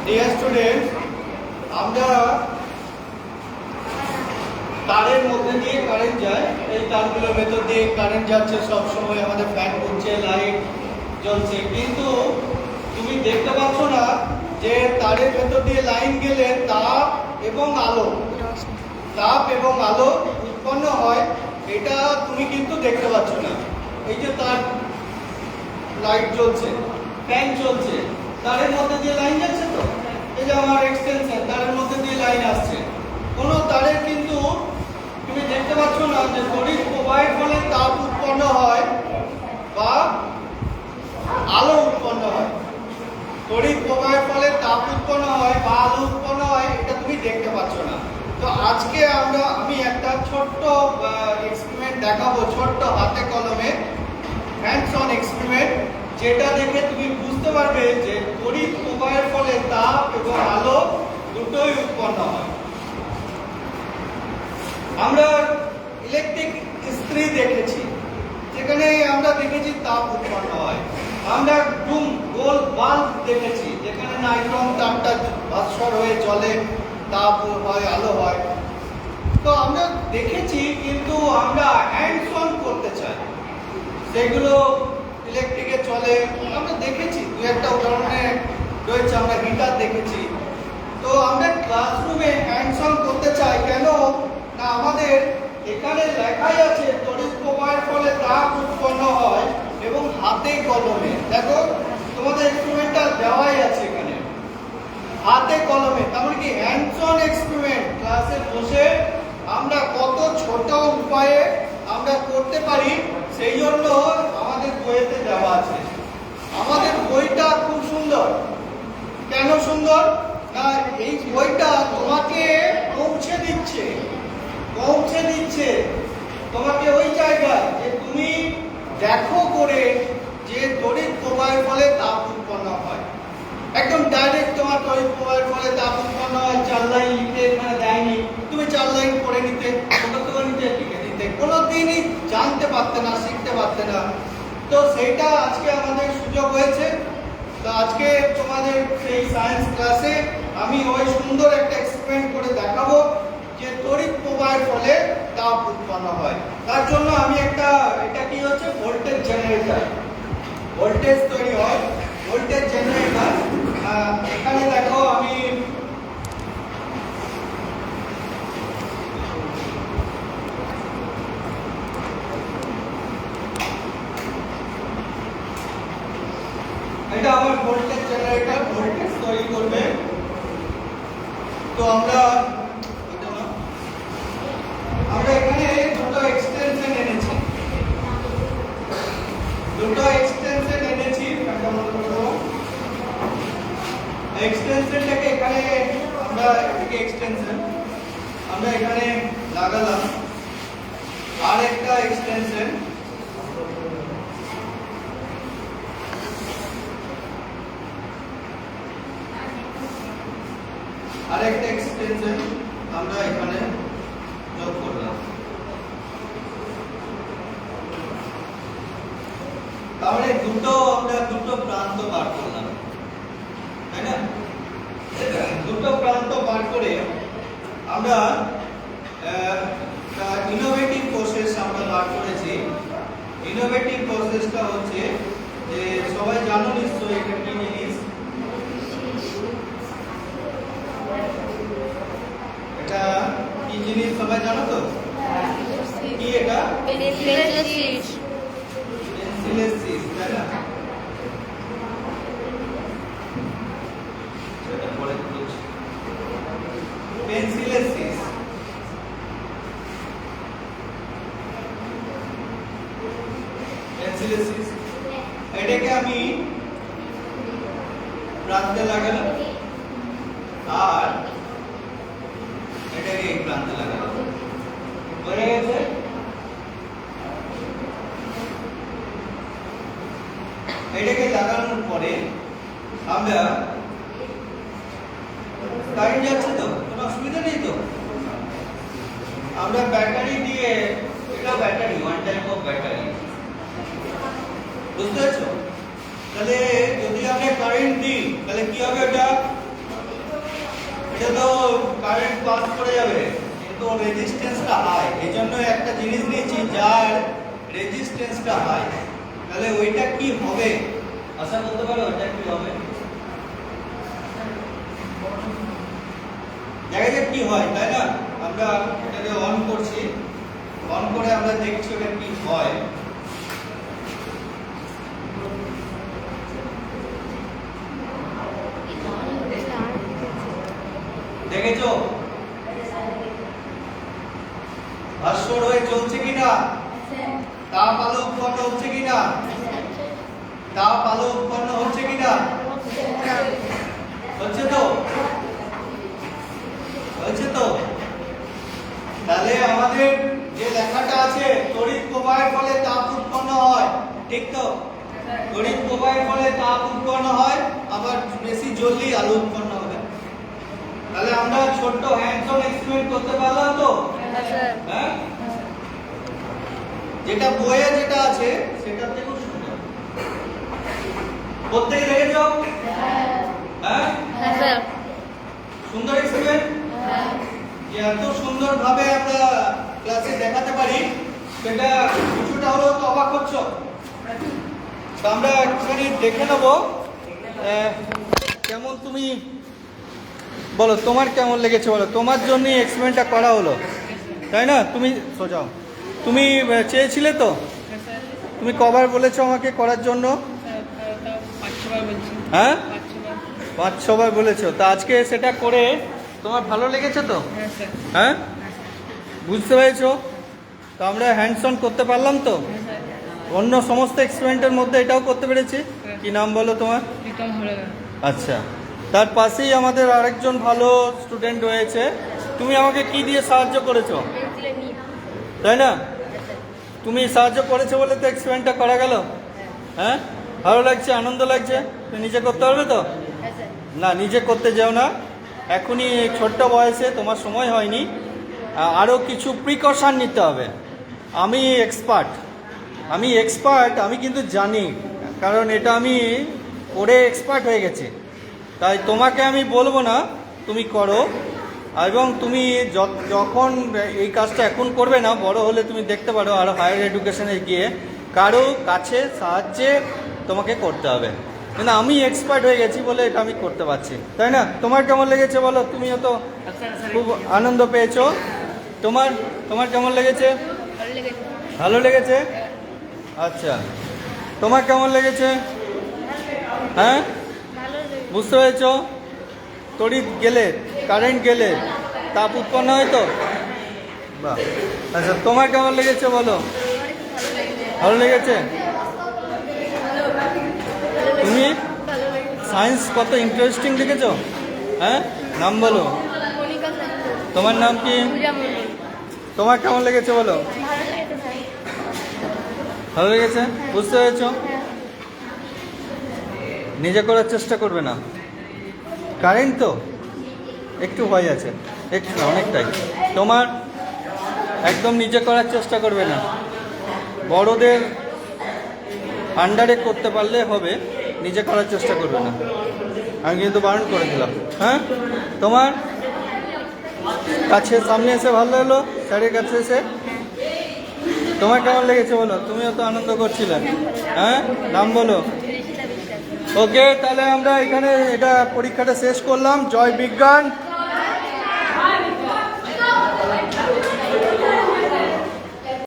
Dear student, আমরা তারের মধ্যে দিয়ে কারেন্ট যায়, এই তারগুলোর ভেতর দিয়ে কারেন্ট যাচ্ছে, সব সময় আমাদের ফ্যান ঘুরছে, লাইট জ্বলছে, কিন্তু তুমি দেখতে পাচ্ছ না যে তারের ভেতর দিয়ে লাইন গেলে তাপ এবং আলো উৎপন্ন হয়। এটা তুমি কিন্তু দেখতে পাচ্ছ না। এই যে তার লাইট জ্বলছে, ফ্যান চলছে, তারের মধ্যে দিয়ে লাইন যাচ্ছে, তো এই যে আমার এক্সটেনশন, তারের মধ্যে দিয়ে লাইন আসছে। কোনো তারের কিন্তু তুমি দেখতে পাচ্ছ না যে তড়িৎ প্রবাহের ফলে তাপ উৎপন্ন হয় বা আলো উৎপন্ন হয়। তড়িৎ প্রবাহের ফলে তাপ উৎপন্ন হয় বা আলো উৎপন্ন হয়, এটা তুমি দেখতে পাচ্ছ না। তো আজকে আমি একটা ছোট্ট এক্সপেরিমেন্ট দেখাবো, ছোট্ট হাতে কলমে হ্যান্ডস অন এক্সপেরিমেন্ট, যেটা দেখে তুমি বুঝতে পারবে যে তড়িৎ প্রবাহের ফলে তাপ এবং আলো দুটোই উৎপন্ন হয়। আমরা ইলেকট্রিক ইস্ত্রি দেখেছি, যেখানে আমরা দেখেছি তাপ উৎপন্ন হয়। আমরা গোল বাল্ব দেখেছি, যেখানে নাইট্রন তাপটা ভাস্বর হয়ে জ্বলে, তাপ হয়, আলো হয়। তো আমরা দেখেছি, কিন্তু আমরা হ্যান্ডস অন করতে চাই, সেগুলো ইলেকট্রিকে চলে। আমরা দেখেছি দু একটা উদাহরণে রয়েছে, আমরা হিটার দেখেছি। তো আমরা ক্লাসরুমে হ্যান্ডস অন করতে চাই কেন না? আমাদের এখানে লেখাই আছে তড়িৎ প্রবাহের ফলে তাপ উৎপন্ন হয়, এবং হাতে কলমে দেখো, তোমাদের এক্সপেরিমেন্টটা দেওয়াই আছে এখানে হাতে কলমে। তার মানে কি হ্যান্ডস অন এক্সপেরিমেন্ট, ক্লাসে বসে আমরা কত ছোট উপায়ে আমরা করতে পারি, সেই জন্য আমাদের বইতে দেওয়া আছে। আমাদের বইটা খুব সুন্দর। কেন সুন্দর না, এই বইটা তোমাকে পৌঁছে দিচ্ছে তোমাকে ওই জায়গায়, যে তুমি দেখো করে যে তড়িৎ প্রবাহের ফলে তাপ উৎপন্ন হয়। একদম ডাইরেক্ট তোমার তড়িৎ প্রবাহের ফলে তাপ উৎপন্ন হয়, 4 লাইন লিখে এখানে দেয়নি, তুমি 4 লাইন পড়ে নিতে, লিখে দিতে, কোনোদিনই জানতে পারতে না, শিখতে পারতে না। তো সেইটা আজকে আমাদের সুযোগ হয়েছে। তো আজকে তোমাদের সেই সায়েন্স ক্লাসে আমি ওই সুন্দর একটা এক্সপেরিমেন্ট করে দেখাবো যে তড়িৎ প্রবাহের ফলে তাপ উৎপন্ন হয়। তার জন্য আমি এটা কি হচ্ছে, ভোল্টেজ জেনারেটর, ভোল্টেজ তৈরি হয়, ভোল্টেজ জেনারেটর। এখানে দেখো, আমি এটা আমার ভোল্টেজ জেনারেটর, ভোল্টেজ তৈরি করবে। তো আমরা এখানে দুটো এক্সটেনশন এনেছি, এক্সটেনশনটাকে এখানে আমরা এখানে লাগালাম। আর একটা এক্সটেনশন, আমরা এখানে যোগ করলাম। তাহলে আমরা দুটো প্রান্ত বার করলাম, তাই না? দুটো প্রান্ত বার করে আমরা ইনোভেটিভ প্রসেস আমরা বার করেছি। ইনোভেটিভ প্রসেসটা হচ্ছে যে, সবাই জানো নিশ্চয়ই এটা কি জিনিস, এটা কি জিনিস সবাই জানো তো? কি এটা? পেন্সিলের শীট, তাই না? সেটা পরে বলছি। পেন্সিলের শীট, এটাকে আমি প্রান্তে লাগালাম, আর এটাকে এই প্রান্তে লাগালাম। হয়ে গেছে? এটাকে লাগানোর পরে আমরা, কারেন্ট যাচ্ছে তো, কোনো অসুবিধা নেই তো? আমরা ব্যাটারি দিয়ে, এটা battery, one type of battery, বুঝতে পারছো? তাহলে যদি আমরা কারেন্ট দিই, তাহলে কি হবে? এটা এটা তো কারেন্ট পাস করে যাবে, কিন্তু রেজিস্ট্যান্সটা হাই। এই জন্য একটা জিনিস নিয়েছি যার রেজিস্ট্যান্সটা হাই। তাহলে ওইটা কি হবে আশা করতে পারো? ওইটা কি হবে? দেখা যাক কি হয়, তাই না? আমরা এটাকে অন করছি, অন করে আমরা দেখছি ওটা কি হয়। দেখেছো ভাস্বর হয়ে চলছে কিনা, তাপ আলো উৎপন্ন হচ্ছে কিনা, তাপ আলো উৎপন্ন হচ্ছে কিনা? হচ্ছে তো, হচ্ছে তো। তাহলে আমাদের যে লেখাটা আছে তড়িৎ প্রবাহের ফলে তাপ উৎপন্ন হয়, ঠিক তো? তড়িৎ প্রবাহের ফলে তাপ উৎপন্ন হয়, আবার বেশি জ্বললেই আলো উৎপন্ন হবে। তাহলে আমরা ছোট্ট হ্যান্ডস অন এক্সপেরিমেন্ট করতে পারলাম তো? হ্যাঁ, যেটা বইয়ে যেটা আছে সেটা থেকে খুব সুন্দর। প্রত্যেকে দেখেছো? হ্যাঁ স্যার, সুন্দর এক্সপেরিমেন্ট। যে এত সুন্দর ভাবে আমরা ক্লাসে দেখাতে পারি সেটা কিছুটা হলেও তো অবাক হচ্ছ। তো আমরা একটুখানি দেখে নেব কেমন তুমি বলো, তোমার কেমন লেগেছে বলো। তোমার জন্যই এক্সপেরিমেন্টটা করা হলো, তাই না? তুমি সোজাও, তুমি চেয়েছিলে তো? তুমি কবার বলেছো আমাকে করার জন্য? হ্যাঁ, 5-6বার বলেছো। তা আজকে সেটা করে তোমার ভালো লেগেছে তো? হ্যাঁ, বুঝতে পেরেছো? তো আমরা হ্যান্ডস অন করতে পারলাম তো? অন্য সমস্ত এক্সপেরিমেন্টের মধ্যে এটাও করতে পেরেছি। কি নাম বলো তোমার? আচ্ছা, তার পাশেই আমাদের আরেকজন ভালো স্টুডেন্ট রয়েছে। তুমি আমাকে কি দিয়ে সাহায্য করেছো, তাই না? তুমি সাহায্য করেছো বলে তো এক্সপেরিমেন্টটা করা গেল। হ্যাঁ, ভালো লাগছে, আনন্দ লাগছে। তুমি নিজে করতে পারবে তো? না, নিজে করতে যাও না, এখনই ছোট্ট বয়সে, তোমার সময় হয়নি। আরও কিছু প্রিকশন নিতে হবে। আমি এক্সপার্ট, আমি কিন্তু জানি, কারণ এটা আমি করে এক্সপার্ট হয়ে গেছি। তাই তোমাকে আমি বলবো না, তুমি করো। এবং তুমি যখন এই কাজটা এখন করবে না, বড় হলে তুমি দেখতে পারো আরও হায়ার এডুকেশনে গিয়ে কারো কাছে সাহায্যে তোমাকে করতে হবে। কিন্তু আমি এক্সপার্ট হয়ে গেছি বলে এটা আমি করতে পারছি, তাই না? তোমার কেমন লেগেছে বলো? তুমিও তো খুব আনন্দ পেয়েছো। তোমার কেমন লেগেছে? ভালো লেগেছে। আচ্ছা, তোমার কেমন লেগেছে? হ্যাঁ, বুঝতে পেরেছো? তড়িৎ গেলে, কারেন্ট গেলে তাপ উৎপন্ন হয় তো? বাহ। আচ্ছা, তোমার কেমন লেগেছে বলো? ভালো লেগেছে। তুমি সায়েন্স কত ইন্টারেস্টিং দেখেছো? হ্যাঁ, নাম বলো। তোমার নাম কি? তোমার কেমন লেগেছে বলো? ভালো লেগেছে, বুঝতে পেরেছো? নিজে করার চেষ্টা করবে না। কারেন্ট তো একটু ভয় আছে, একটু না, অনেকটাই। তোমার একদম নিজে করার চেষ্টা করবে না, বড়দের আন্ডারে করতে পারলে হবে, নিজে করার চেষ্টা করবে না। আমি কিন্তু বারণ করে দিলাম। হ্যাঁ, তোমার কাছে সামনে এসে ভালো লাগলো, স্যারের কাছে এসে। তোমার কেমন লেগেছে বলো? তুমিও তো আনন্দ করছিলে। হ্যাঁ, নাম বলো। ওকে, তাহলে আমরা এখানে এটা পরীক্ষাটা শেষ করলাম। জয় বিজ্ঞান।